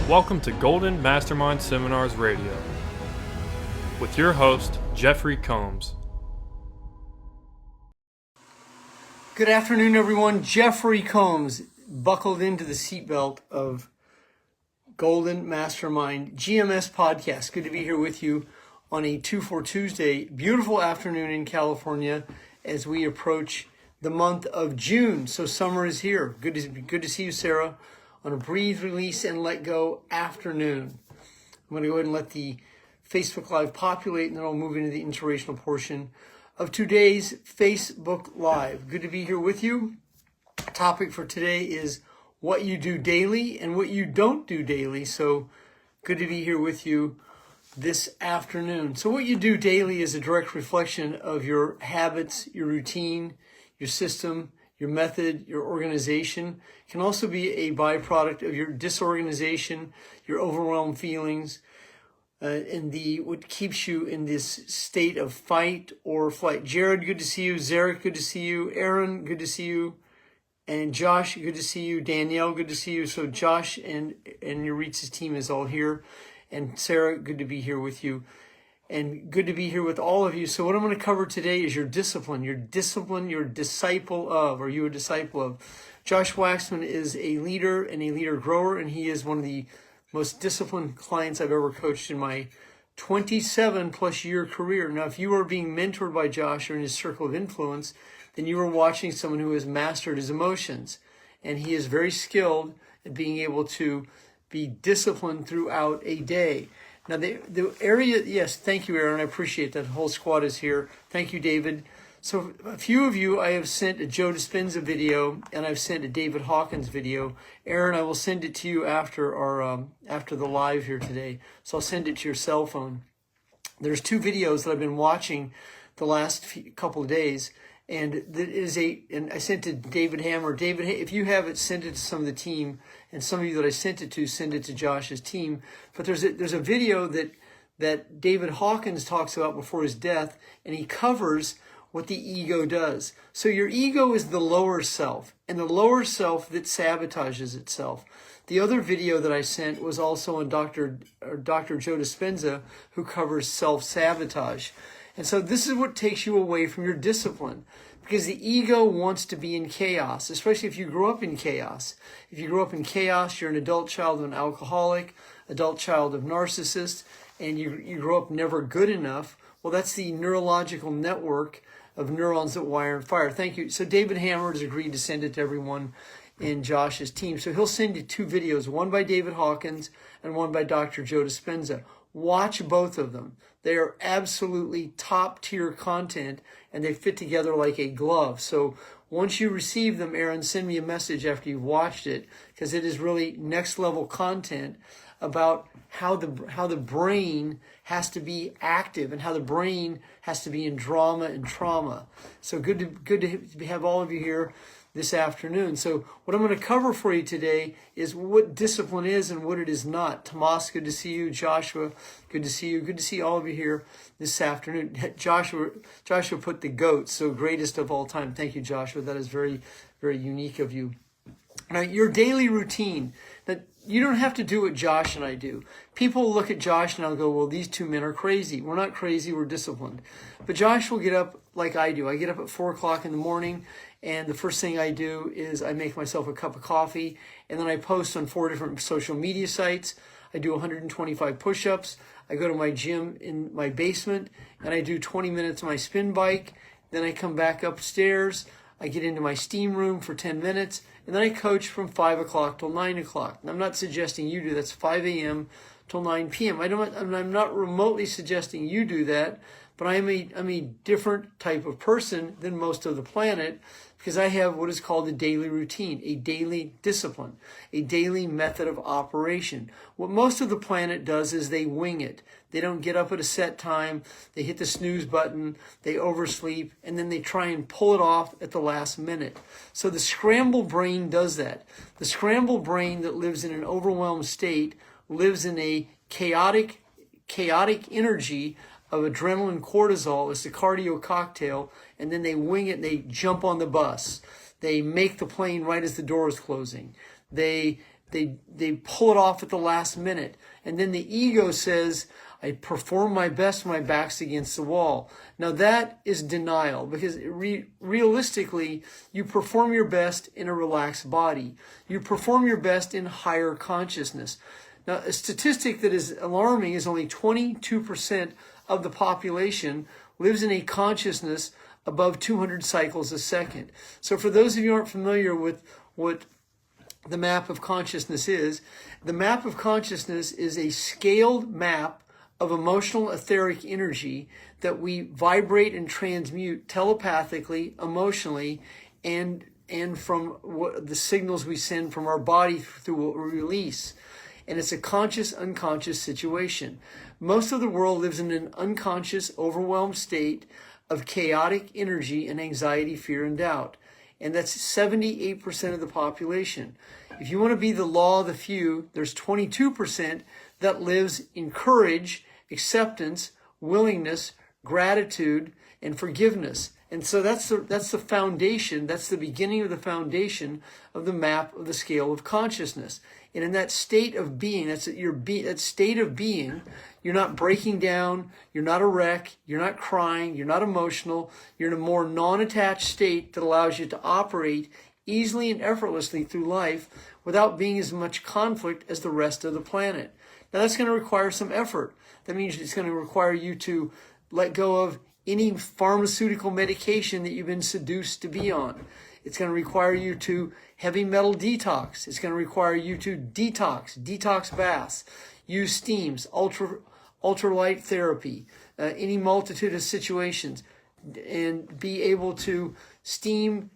Welcome to Golden Mastermind Seminars Radio with your host, Jeffrey Combs. Good afternoon, everyone. Jeffrey Combs, buckled into the seatbelt of Golden Mastermind GMS Podcast. Good to be here with you on a 2-4 Tuesday. Beautiful afternoon in California as we approach the month of June. So summer is here. Good to see you, Sarah, on a breathe, release, and let go afternoon. I'm going to go ahead and let the Facebook Live populate, and then I'll move into the inspirational portion of today's Facebook Live. Good to be here with you. Topic for today is what you do daily and what you don't do daily. So good to be here with you this afternoon. So what you do daily is a direct reflection of your habits, your routine, your system, your method, your organization. It can also be a byproduct of your disorganization, your overwhelmed feelings, and what keeps you in this state of fight or flight. Jared, good to see you. Zarek, good to see you. Aaron, good to see you. And Josh, good to see you. Danielle, good to see you. So Josh and Yuritz's team is all here. And Sarah, good to be here with you. And good to be here with all of you. So what I'm going to cover today is your discipline. Your discipline, you're a disciple of. Are you a disciple of? Josh Waxman is a leader and a leader grower, and he is one of the most disciplined clients I've ever coached in my 27-plus year career. Now, if you are being mentored by Josh or in his circle of influence, then you are watching someone who has mastered his emotions. And he is very skilled at being able to be disciplined throughout a day. Now, the area, yes, thank you, Aaron. I appreciate that. The whole squad is here. Thank you, David. So a few of you, I have sent a Joe Dispenza video, and I've sent a David Hawkins video. Aaron, I will send it to you after the live here today. So I'll send it to your cell phone. There's two videos that I've been watching the last couple of days, and I sent to David Hammer. David, if you have it, send it to some of the team, and some of you that I sent it to, send it to Josh's team. But there's a video that David Hawkins talks about before his death, and he covers what the ego does. So your ego is the lower self, and the lower self that sabotages itself. The other video that I sent was also on Dr. Joe Dispenza, who covers self-sabotage. And so this is what takes you away from your discipline, because the ego wants to be in chaos, especially if you grew up in chaos. If you grew up in chaos, you're an adult child of an alcoholic, adult child of narcissist, and you grew up never good enough. Well, that's the neurological network of neurons that wire and fire. Thank you. So David Hammer has agreed to send it to everyone in Josh's team. So he'll send you two videos, one by David Hawkins and one by Dr. Joe Dispenza. Watch both of them. They are absolutely top-tier content, and they fit together like a glove. So once you receive them, Aaron, send me a message after you've watched it, because it is really next-level content about how the brain has to be active and how the brain has to be in drama and trauma. So good to have all of you here this afternoon. So what I'm going to cover for you today is what discipline is and what it is not. Tomas, good to see you. Joshua, good to see you. Good to see all of you here this afternoon. Joshua put the GOAT, so greatest of all time. Thank you, Joshua. That is very, very unique of you. Now, your daily routine. That you don't have to do what Josh and I do. People look at Josh and I'll go, well, these two men are crazy. We're not crazy, we're disciplined. But Josh will get up like I do. I get up at 4 o'clock in the morning, and the first thing I do is I make myself a cup of coffee, and then I post on 4 different social media sites. I do 125 push-ups. I go to my gym in my basement, and I do 20 minutes on my spin bike. Then I come back upstairs. I get into my steam room for 10 minutes, and then I coach from 5 o'clock till 9 o'clock. And I'm not suggesting you do. That's 5 a.m. till 9 p.m. I'm not remotely suggesting you do that, but I'm a different type of person than most of the planet, because I have what is called a daily routine, a daily discipline, a daily method of operation. What most of the planet does is they wing it. They don't get up at a set time, they hit the snooze button, they oversleep, and then they try and pull it off at the last minute. So the scramble brain does that. The scramble brain that lives in an overwhelmed state lives in a chaotic energy of adrenaline, cortisol. It's the cardio cocktail, and then they wing it and they jump on the bus. They make the plane right as the door is closing. They they pull it off at the last minute. And then the ego says, I perform my best when my back's against the wall. Now that is denial, because realistically, you perform your best in a relaxed body. You perform your best in higher consciousness. Now, a statistic that is alarming is only 22% of the population lives in a consciousness above 200 cycles a second. So for those of you who aren't familiar with what the map of consciousness is, the map of consciousness is a scaled map of emotional etheric energy that we vibrate and transmute telepathically, emotionally, and from the signals we send from our body through what we release. And it's a conscious, unconscious situation. Most of the world lives in an unconscious, overwhelmed state of chaotic energy and anxiety, fear, and doubt. And that's 78% of the population. If you want to be the law of the few, there's 22% that lives in courage, acceptance, willingness, gratitude, and forgiveness. And so that's the foundation, that's the beginning of the foundation of the map of the scale of consciousness. And in that state of being, that state of being, you're not breaking down, you're not a wreck, you're not crying, you're not emotional, you're in a more non-attached state that allows you to operate easily and effortlessly through life without being as much conflict as the rest of the planet. Now that's going to require some effort. That means it's going to require you to let go of any pharmaceutical medication that you've been seduced to be on. It's going to require you to heavy metal detox. It's going to require you to detox baths, use steams, ultralight therapy, any multitude of situations, and be able to steam,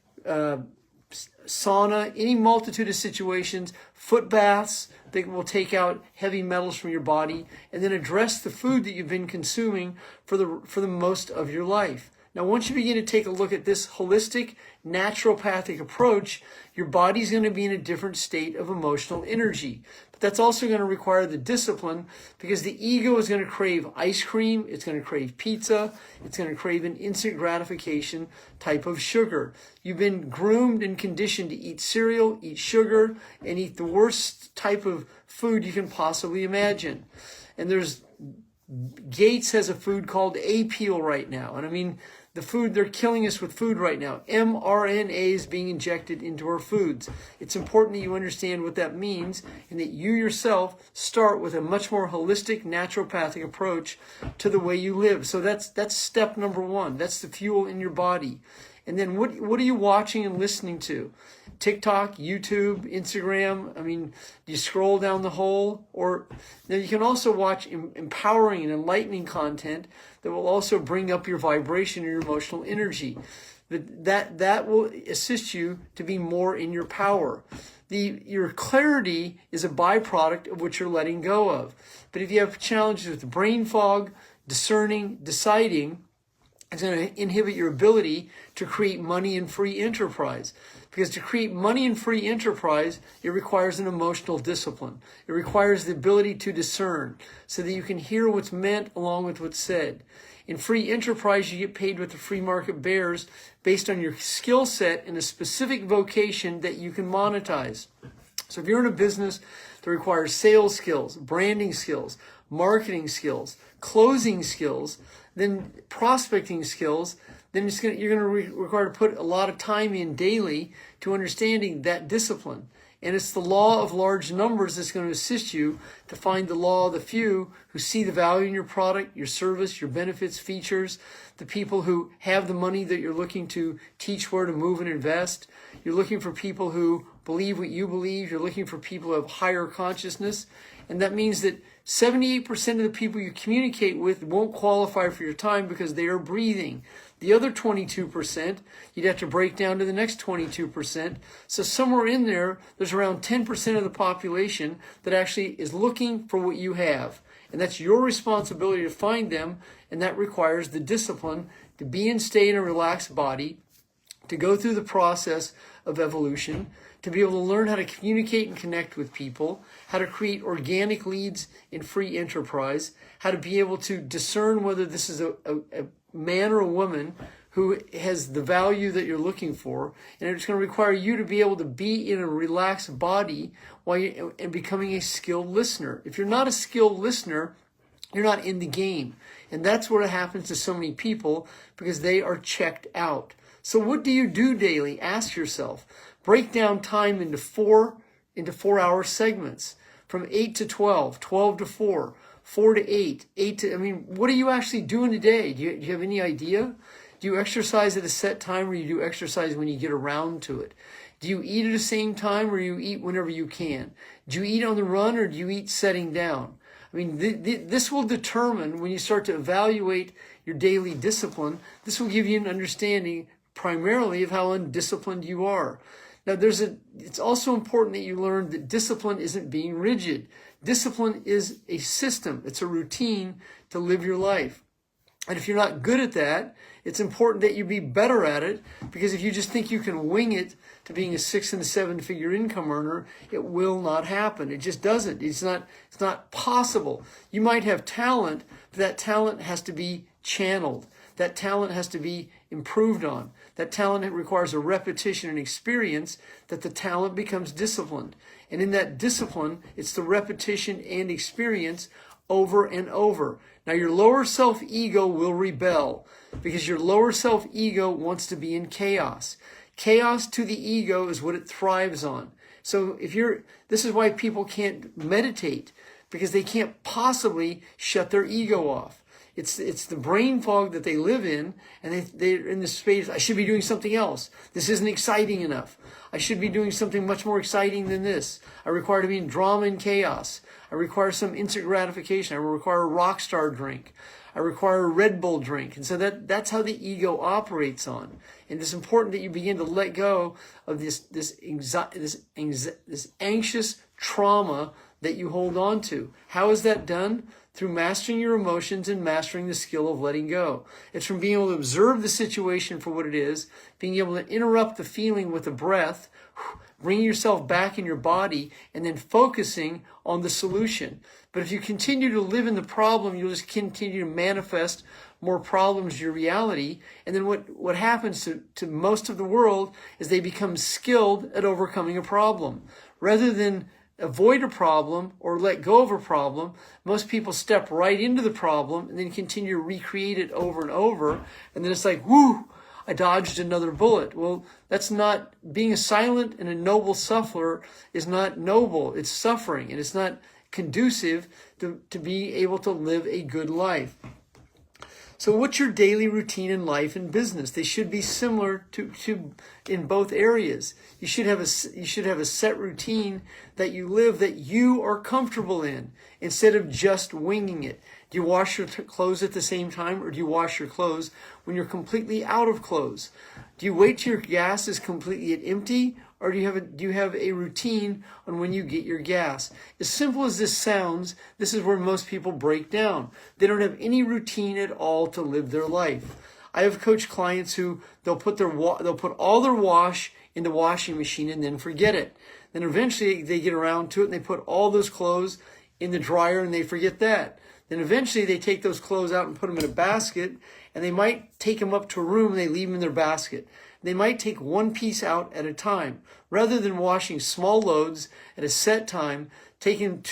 sauna, any multitude of situations, foot baths that will take out heavy metals from your body, and then address the food that you've been consuming for the most of your life. Now, once you begin to take a look at this holistic, naturopathic approach, your body's going to be in a different state of emotional energy. But that's also going to require the discipline, because the ego is going to crave ice cream, it's going to crave pizza, it's going to crave an instant gratification type of sugar. You've been groomed and conditioned to eat cereal, eat sugar, and eat the worst type of food you can possibly imagine. And Gates has a food called A-Peel right now. And I mean, the food, they're killing us with food right now. mRNA is being injected into our foods. It's important that you understand what that means and that you yourself start with a much more holistic, naturopathic approach to the way you live. So that's step number one. That's the fuel in your body. And then what are you watching and listening to? TikTok, YouTube, Instagram. I mean, do you scroll down the hole? Or now you can also watch empowering and enlightening content that will also bring up your vibration and your emotional energy. That will assist you to be more in your power. Your clarity is a byproduct of what you're letting go of. But if you have challenges with brain fog, discerning, deciding, it's going to inhibit your ability to create money and free enterprise. Because to create money and free enterprise, it requires an emotional discipline. It requires the ability to discern so that you can hear what's meant along with what's said. In free enterprise, you get paid what the free market bears based on your skill set in a specific vocation that you can monetize. So if you're in a business that requires sales skills, branding skills, marketing skills, closing skills, then prospecting skills, then you're going to require to put a lot of time in daily to understanding that discipline. And it's the law of large numbers that's going to assist you to find the law of the few who see the value in your product, your service, your benefits, features, the people who have the money that you're looking to teach where to move and invest. You're looking for people who believe what you believe. You're looking for people who have higher consciousness. And that means that 78% of the people you communicate with won't qualify for your time because they are breathing. The other 22%, you'd have to break down to the next 22%. So somewhere in there, there's around 10% of the population that actually is looking for what you have. And that's your responsibility to find them. And that requires the discipline to be and stay in a relaxed body, to go through the process of evolution, to be able to learn how to communicate and connect with people, how to create organic leads in free enterprise, how to be able to discern whether this is a man or a woman who has the value that you're looking for, and it's going to require you to be able to be in a relaxed body and becoming a skilled listener. If you're not a skilled listener, you're not in the game. And that's what happens to so many people because they are checked out. So what do you do daily? Ask yourself. Break down time into 4-hour segments, from 8 to 12, 12 to 4, 4 to 8, 8 to, what are you actually doing today? Do you have any idea? Do you exercise at a set time, or you do exercise when you get around to it? Do you eat at the same time, or you eat whenever you can? Do you eat on the run, or do you eat sitting down? This will determine, when you start to evaluate your daily discipline, this will give you an understanding primarily of how undisciplined you are. Now, it's also important that you learn that discipline isn't being rigid. Discipline is a system. It's a routine to live your life. And if you're not good at that, it's important that you be better at it, because if you just think you can wing it to being a 6- and 7-figure income earner, it will not happen. It just doesn't. It's not possible. You might have talent, but that talent has to be channeled. That talent has to be improved on. That talent requires a repetition and experience that the talent becomes disciplined. And in that discipline, it's the repetition and experience over and over. Now, your lower self-ego will rebel because your lower self-ego wants to be in chaos. Chaos to the ego is what it thrives on. So this is why people can't meditate, because they can't possibly shut their ego off. It's the brain fog that they live in, and they're in this space. I should be doing something else. This isn't exciting enough. I should be doing something much more exciting than this. I require to be in drama and chaos. I require some instant gratification. I require a rock star drink. I require a Red Bull drink. And so that's how the ego operates on. And it's important that you begin to let go of this anxious trauma that you hold on to. How is that done? Through mastering your emotions and mastering the skill of letting go. It's from being able to observe the situation for what it is, being able to interrupt the feeling with a breath, bringing yourself back in your body, and then focusing on the solution. But if you continue to live in the problem, you'll just continue to manifest more problems to your reality. And then what happens to most of the world is they become skilled at overcoming a problem. Rather than avoid a problem or let go of a problem, most people step right into the problem and then continue to recreate it over and over. And then it's like, whoo, I dodged another bullet. Well, that's not, being a silent and a noble sufferer is not noble. It's suffering, and it's not conducive to be able to live a good life. So what's your daily routine in life and business? They should be similar to in both areas. You should have a set routine that you live that you are comfortable in, instead of just winging it. Do you wash your clothes at the same time, or do you wash your clothes when you're completely out of clothes? Do you wait till your gas is completely empty, or do you have a routine on when you get your gas? As simple as this sounds, this is where most people break down. They don't have any routine at all to live their life. I have coached clients who they'll put all their wash in the washing machine and then forget it. Then eventually they get around to it and they put all those clothes in the dryer and they forget that. Then eventually they take those clothes out and put them in a basket, and they might take them up to a room and they leave them in their basket. They might take one piece out at a time. Rather than washing small loads at a set time, putting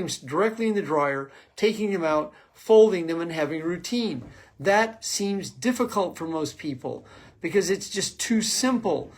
them directly in the dryer, taking them out, folding them, and having a routine. That seems difficult for most people because it's just too simple.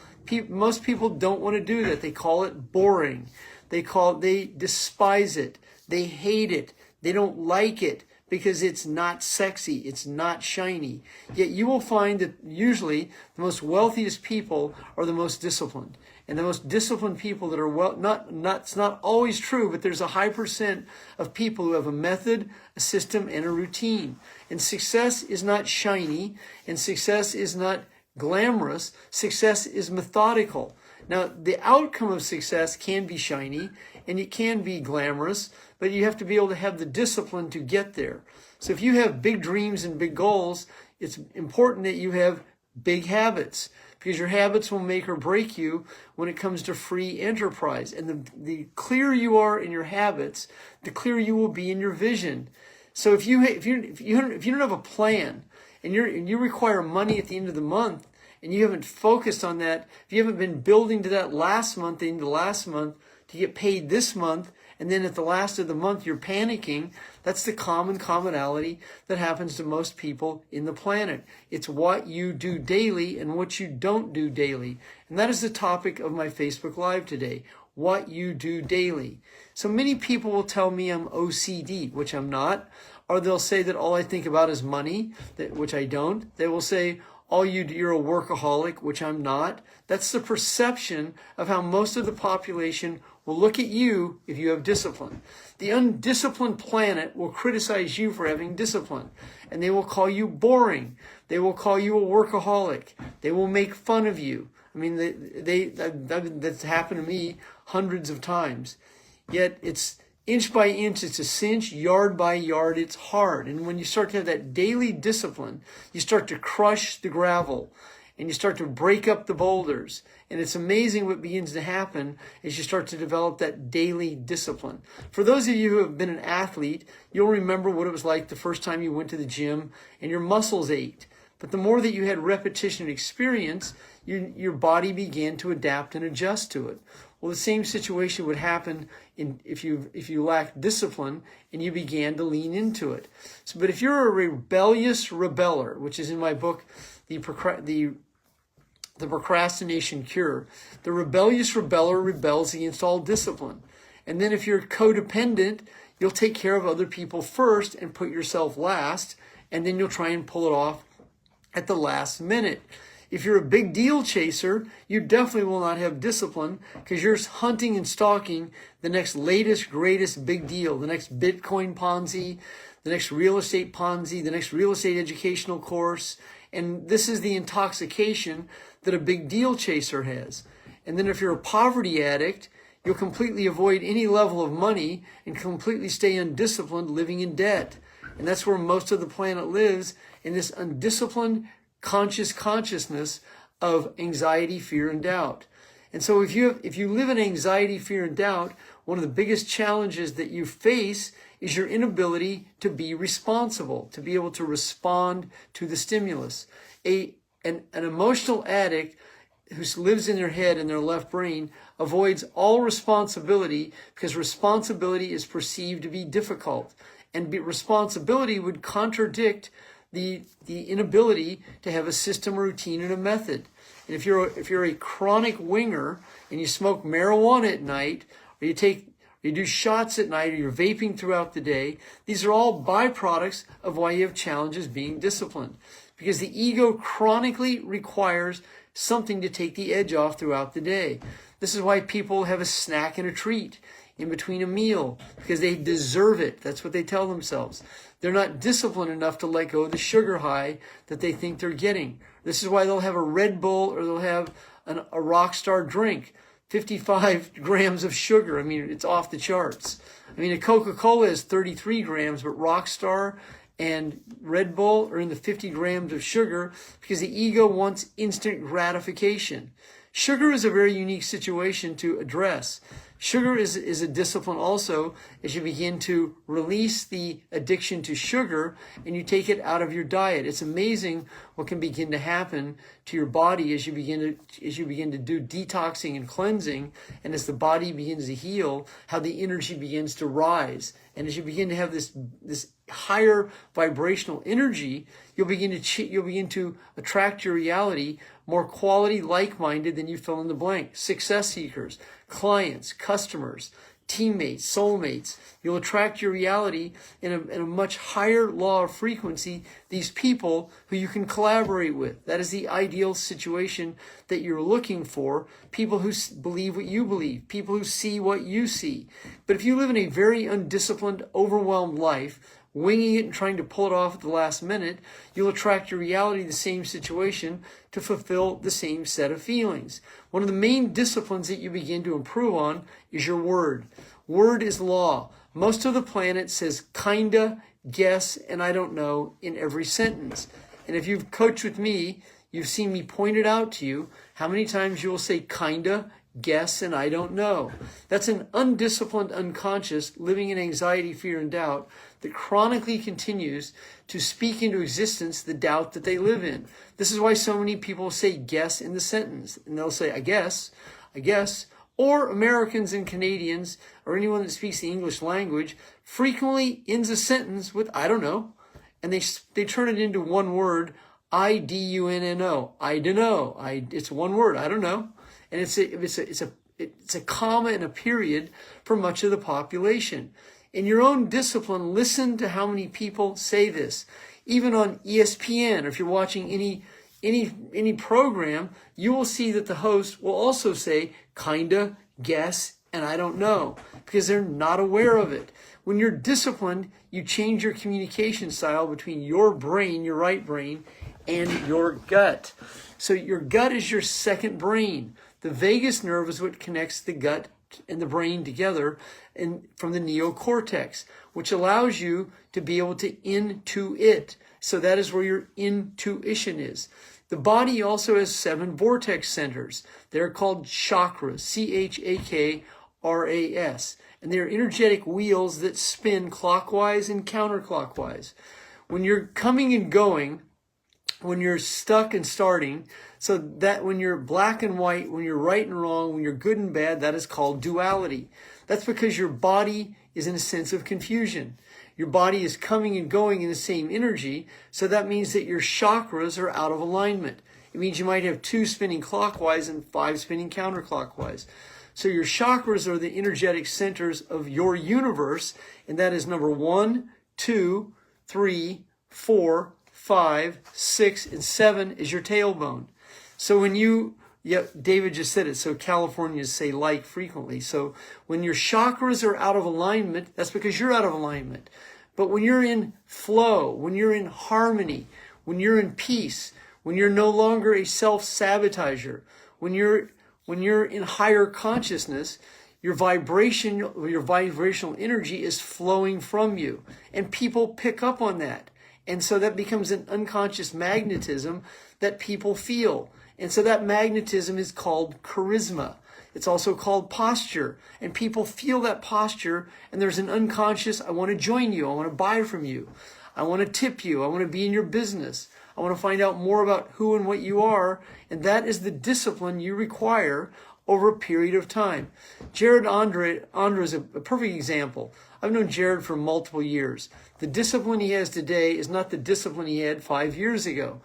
Most people don't want to do that. They call it boring. They despise it. They hate it. They don't like it because it's not sexy. It's not shiny. Yet you will find that usually the most wealthiest people are the most disciplined. And the most disciplined people that are it's not always true, but there's a high percent of people who have a method, a system, and a routine. And success is not shiny, and success is not glamorous. Success is methodical. Now, the outcome of success can be shiny and it can be glamorous, but you have to be able to have the discipline to get there. So if you have big dreams and big goals, it's important that you have big habits, because your habits will make or break you when it comes to free enterprise. And the clearer you are in your habits, the clearer you will be in your vision. So if you don't have a plan, and you require money at the end of the month, and you haven't focused on that, if you haven't been building to that last month, into last month, to get paid this month, and then at the last of the month you're panicking, that's the commonality that happens to most people in the planet. It's what you do daily and what you don't do daily. And that is the topic of my Facebook Live today, what you do daily. So many people will tell me I'm OCD, which I'm not, or they'll say that all I think about is money, which I don't. They will say, you're a workaholic, which I'm not. That's the perception of how most of the population will look at you if you have discipline. The undisciplined planet will criticize you for having discipline, and they will call you boring. They will call you a workaholic. They will make fun of you. I mean, that's happened to me hundreds of times. Yet it's inch by inch, it's a cinch, yard by yard, it's hard. And when you start to have that daily discipline, you start to crush the gravel and you start to break up the boulders. And it's amazing what begins to happen as you start to develop that daily discipline. For those of you who have been an athlete, you'll remember what it was like the first time you went to the gym and your muscles ached. But the more that you had repetition and experience, your body began to adapt and adjust to it. Well, the same situation would happen if you lacked discipline and you began to lean into it. But if you're a rebellious rebeller, which is in my book, the Procrastination Cure, the rebellious rebeller rebels against all discipline. And then if you're codependent, you'll take care of other people first and put yourself last, and then you'll try and pull it off at the last minute. If you're a big deal chaser, you definitely will not have discipline because you're hunting and stalking the next latest, greatest big deal, the next Bitcoin Ponzi, the next real estate Ponzi, the next real estate educational course. And this is the intoxication that a big deal chaser has. And then if you're a poverty addict, you'll completely avoid any level of money and completely stay undisciplined, living in debt. And that's where most of the planet lives, in this undisciplined consciousness of anxiety, fear, and doubt. And so if you live in anxiety, fear, and doubt, one of the biggest challenges that you face is your inability to be responsible, to be able to respond to the stimulus. An emotional addict who lives in their head and their left brain avoids all responsibility because responsibility is perceived to be difficult. And responsibility would contradict the inability to have a system, a routine, and a method. And if you're a chronic winger and you smoke marijuana at night, or you do shots at night, or you're vaping throughout the day, these are all byproducts of why you have challenges being disciplined. Because the ego chronically requires something to take the edge off throughout the day. This is why people have a snack and a treat in between a meal, because they deserve it. That's what they tell themselves. They're not disciplined enough to let go of the sugar high that they think they're getting. This is why they'll have a Red Bull or they'll have a Rockstar drink. 55 grams of sugar. I mean, it's off the charts. I mean, a Coca-Cola is 33 grams, but Rockstar and Red Bull are in the 50 grams of sugar because the ego wants instant gratification. Sugar is a very unique situation to address. Sugar is a discipline also as you begin to release the addiction to sugar and you take it out of your diet. It's amazing what can begin to happen to your body as you begin to do detoxing and cleansing, and as the body begins to heal, how the energy begins to rise. And as you begin to have this higher vibrational energy, you'll begin to attract your reality more quality, like-minded than you fill in the blank. Success seekers, clients, customers, teammates, soulmates. You'll attract your reality in a much higher law of frequency, these people who you can collaborate with. That is the ideal situation that you're looking for. People who believe what you believe. People who see what you see. But if you live in a very undisciplined, overwhelmed life, winging it and trying to pull it off at the last minute, you'll attract your reality, the same situation, to fulfill the same set of feelings. One of the main disciplines that you begin to improve on is your word. Word is law. Most of the planet says kinda, guess, and I don't know in every sentence. And if you've coached with me, you've seen me point it out to you how many times you will say kinda, guess, and I don't know. That's an undisciplined unconscious living in anxiety, fear, and doubt that chronically continues to speak into existence the doubt that they live in. This is why so many people say guess in the sentence. And they'll say, I guess. Or Americans and Canadians, or anyone that speaks the English language, frequently ends a sentence with, I don't know. And they turn it into one word, I-D-U-N-N-O. I don't know. It's one word, I don't know. And it's a comma and a period for much of the population. In your own discipline, listen to how many people say this. Even on ESPN, or if you're watching any program, you will see that the host will also say kinda, guess, and I don't know, because they're not aware of it. When you're disciplined, you change your communication style between your brain, your right brain, and your gut. So your gut is your second brain. The vagus nerve is what connects the gut and the brain together, and from the neocortex, which allows you to be able to intuit. So that is where your intuition is. The body also has 7 vortex centers. They're called chakras, C-H-A-K-R-A-S. And they're energetic wheels that spin clockwise and counterclockwise. When you're coming and going, when you're stuck and starting, so that when you're black and white, when you're right and wrong, when you're good and bad, that is called duality. That's because your body is in a sense of confusion. Your body is coming and going in the same energy, so that means that your chakras are out of alignment. It means you might have 2 spinning clockwise and 5 spinning counterclockwise. So your chakras are the energetic centers of your universe, and that is number 1, 2, 3, 4, 5, 6, and 7 is your tailbone. So when David just said it, so Californians say like frequently. So when your chakras are out of alignment, that's because you're out of alignment. But when you're in flow, when you're in harmony, when you're in peace, when you're no longer a self-sabotager, when you're in higher consciousness, your vibrational energy is flowing from you. And people pick up on that. And so that becomes an unconscious magnetism that people feel. And so that magnetism is called charisma. It's also called posture. And people feel that posture, and there's an unconscious, I want to join you. I want to buy from you. I want to tip you. I want to be in your business. I want to find out more about who and what you are. And that is the discipline you require over a period of time. Jared Andre is a perfect example. I've known Jared for multiple years. The discipline he has today is not the discipline he had 5 years ago.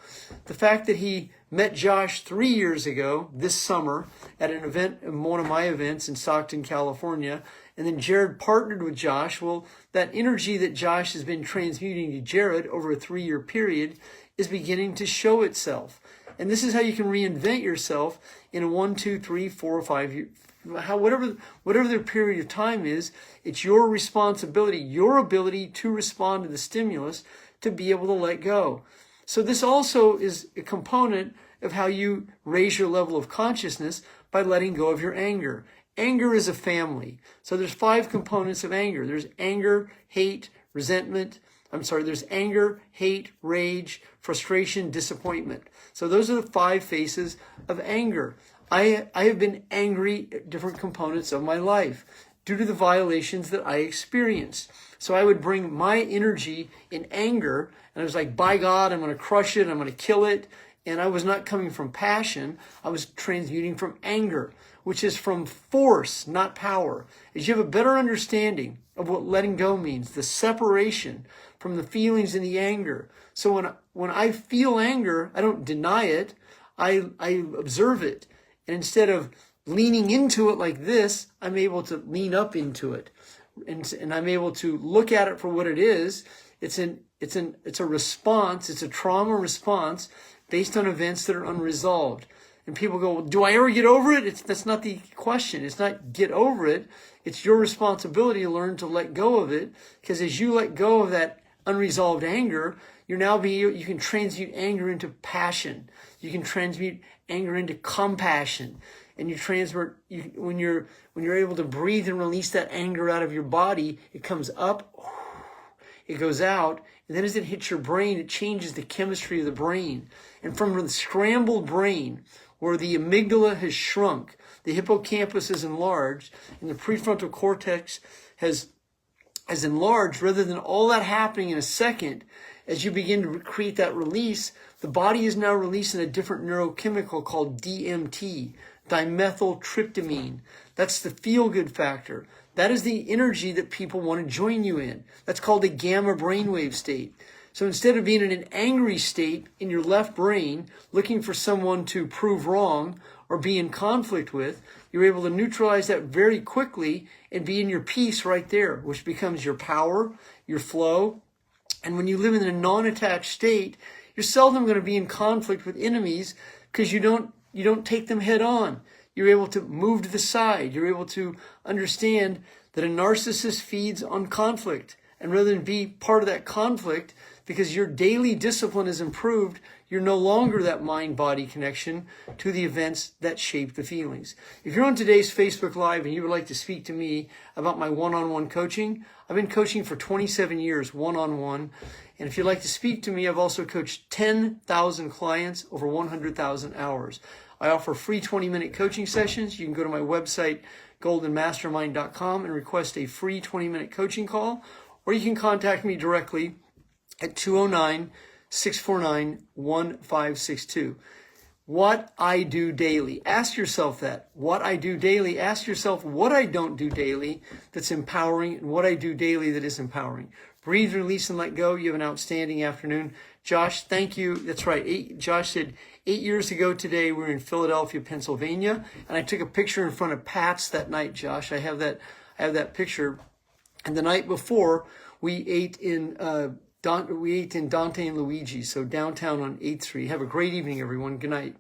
The fact that he met Josh 3 years ago, this summer, at an event, one of my events in Stockton, California, and then Jared partnered with Josh. Well, that energy that Josh has been transmuting to Jared over a 3-year period is beginning to show itself. And this is how you can reinvent yourself in a 1, 2, 3, 4, or 5 year, whatever their period of time is. It's your responsibility, your ability to respond to the stimulus to be able to let go. So this also is a component of how you raise your level of consciousness by letting go of your anger. Anger is a family. So there's 5 components of anger. There's anger, hate, resentment. There's anger, hate, rage, frustration, disappointment. So those are the 5 faces of anger. I have been angry at different components of my life due to the violations that I experienced. So I would bring my energy in anger, and I was like, by God, I'm going to crush it, I'm going to kill it. And I was not coming from passion, I was transmuting from anger, which is from force, not power. As you have a better understanding of what letting go means, the separation from the feelings and the anger. So when I feel anger, I don't deny it, I observe it. And instead of leaning into it like this, I'm able to lean up into it. And I'm able to look at it for what it is. It's a response, it's a trauma response based on events that are unresolved. And people go, well, do I ever get over it? That's not the question. It's not get over it. It's your responsibility to learn to let go of it. Because as you let go of that unresolved anger, you can transmute anger into passion. You can transmute anger into compassion. And when you're able to breathe and release that anger out of your body, it comes up, it goes out, and then as it hits your brain, it changes the chemistry of the brain. And from the scrambled brain, where the amygdala has shrunk, the hippocampus is enlarged and the prefrontal cortex has enlarged, rather than all that happening in a second, as you begin to create that release, the body is now releasing a different neurochemical called DMT, dimethyltryptamine. That's the feel-good factor. That is the energy that people want to join you in. That's called a gamma brainwave state. So instead of being in an angry state in your left brain, looking for someone to prove wrong or be in conflict with, you're able to neutralize that very quickly and be in your peace right there, which becomes your power, your flow. And when you live in a non-attached state, you're seldom going to be in conflict with enemies because you don't take them head on. You're able to move to the side. You're able to understand that a narcissist feeds on conflict. And rather than be part of that conflict, because your daily discipline is improved, you're no longer that mind-body connection to the events that shape the feelings. If you're on today's Facebook Live and you would like to speak to me about my one-on-one coaching, I've been coaching for 27 years, one-on-one. And if you'd like to speak to me, I've also coached 10,000 clients over 100,000 hours. I offer free 20-minute coaching sessions. You can go to my website, goldenmastermind.com, and request a free 20-minute coaching call, or you can contact me directly at 209-649-1562. What I do daily. Ask yourself that. What I do daily. Ask yourself what I don't do daily that's empowering and what I do daily that is empowering. Breathe, release, and let go. You have an outstanding afternoon. Josh, thank you. That's right. Josh said 8 years ago today, we were in Philadelphia, Pennsylvania, and I took a picture in front of Pat's that night, Josh. I have that picture. And the night before, we ate in Dante and Luigi, so downtown on 8th Street. Have a great evening, everyone. Good night.